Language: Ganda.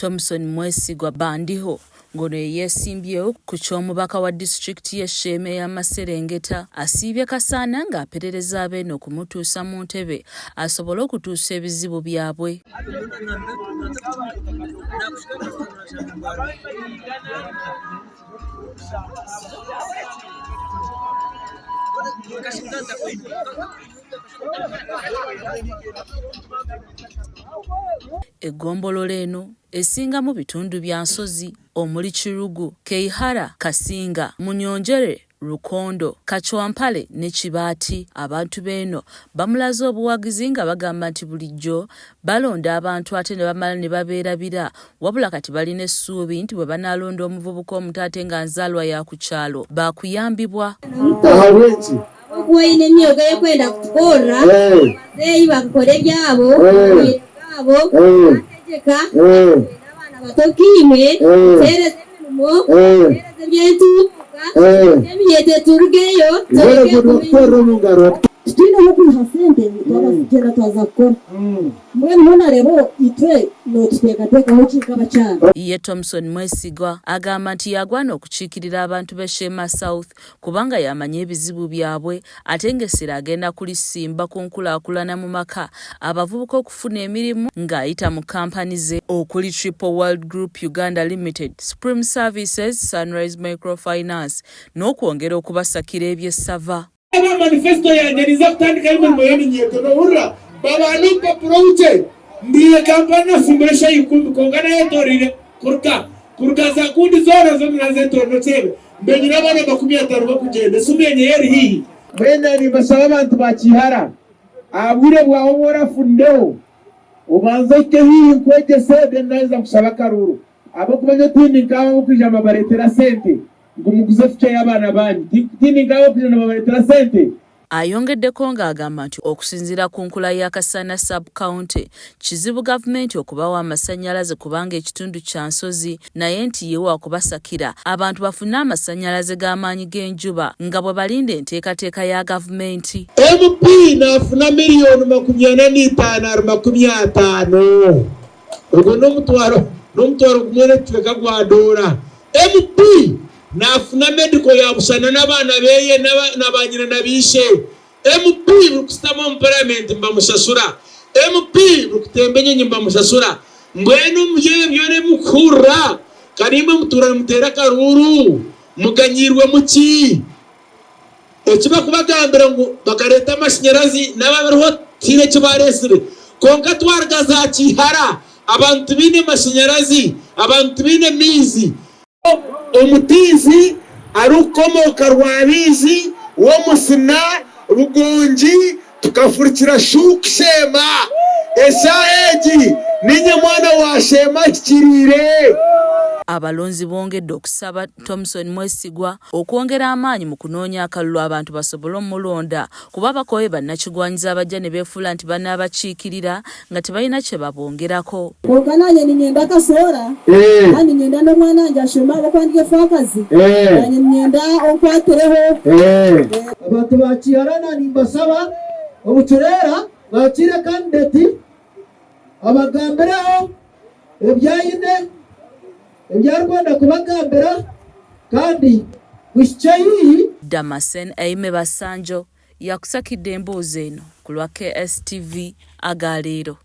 Thompson Mwesigwa Bandiho ngono yeesimbyewo ku ky'omubaka wa disitulikiti y'Esheeme ya Maserengeta asiibye Kasaana ng'aperereza abeeno okumutuusa mu ntebe asobole okutuusa ebizibu byabwe. Eggombolola eno esingamu bitundu bya nsozi omuli Kirugu, Keihara, Kasinga, Munyonjere, Lukondo, Kachwampale ne Kibaati. Abantu b'eno bamulaze obuwagizi nga bagamba nti bulijjo balonda abantu ate ne bamala ne babeerabira, wabula kati balina essuubi nti bwe banaalonda omuvubuka omuto ate nga nzaalwa ya ku kyalo baakuyambibwa. Okuwaine emyoga yekwenda kutukora zeeyi bakukora ebyabo abo ategeka n'abaana bato kiime sereza emirimo sereza ebyentuuka ebiyete turugeyo Stina huku hasente twabasijera twaza kukora mbwenu mwana lero itwe notuteekateeka hokiikaba kyalo. Ye Thompson Mwesigwa agamba nti yagwana okukiikirira abantu b'e Sheema South kubanga yamanya ebizibu byabwe ate ng'essira agenda kulisimba ku nkulaakulana mu maka abavubuka okufuna emirimu ng'ayita mu kampani ze okuli Triple World Group Uganda Limited, Supreme Services, Sunrise Microfinance n'okwongera okubasakira eby'essava. Manifesto yanjye niza kutandika imirimo y'eminyeto n'ohurra babanumpa prouche ndiye kampani nafumbire shayi kongana yetorire kuruka za kundi zona zo nazetorno chebe mbenyina abana 50 bakugenda sumenye yeri hihi mwenda ni basaba abantu bakihara abure bwaho borafundeho ubanza ke hihi kweje sede ndaza kusaba karuru abo kubanye tini ngaho ukijama baretera sente ngumuguze fiche y'abana bandi tini ngaho kujana babaretera sente. Ayongeddeko ng'agamba nti okusinziira ku nkula ya Kasaana sub-county kizibu gavumenti okubawa amasannyalaze kubanga ekitundu kya nsozi naye nti ye wakubasakira abantu bafune amasannyalaze g'amaanyi g'enjuba nga bwe balinda enteekateeka ya gavumenti. MP nafuna miliyoni 45 ogwo n'omutwaro gumwe tuweka gwadoora. MP nafuna medical ya busana n'abaana beye n'abanyina nabishe. MP bukusitama mu parliament mbamusasura. MP bukutembenye nyimba musasura. Mbwenu muyebyo ne mukura karimba mutura mutera karuru muganyirwe muki ekiba kubagambira ngo bakareta amashanyarazi n'ababereho tire kibaresire konka twarga za Kihara abantu bine amashanyarazi abantu bine mizi omutizi ari ukomoka Rwabizi wo Musina Rugongi tukafurikira Shukshema esaeji ninye mwana wa Shema kirire. Abalonzi bongedde okusaba Thompson Mwesigwa okwongera amaanyi mu kunoonya akalulu abantu basobole omulonda kuba abakoye bannakigwanyiza abajja ne beefuula nti banaabakiikirira nga tebalina kye babongerako. Okananye ninyenda kasoora kandi ninyenda n'omwana wange ashoma abakwandike fakazi kanye ninyenda onkwatireho abantu bakiharana nimbasaba obutureera bakire kandidati abagambireho ebyayine ebyarwanda kubagambira kandi wishayi. Damasen Aime Basanjo yakusakidde emboozi eno ku lwa KSTV Agaleero.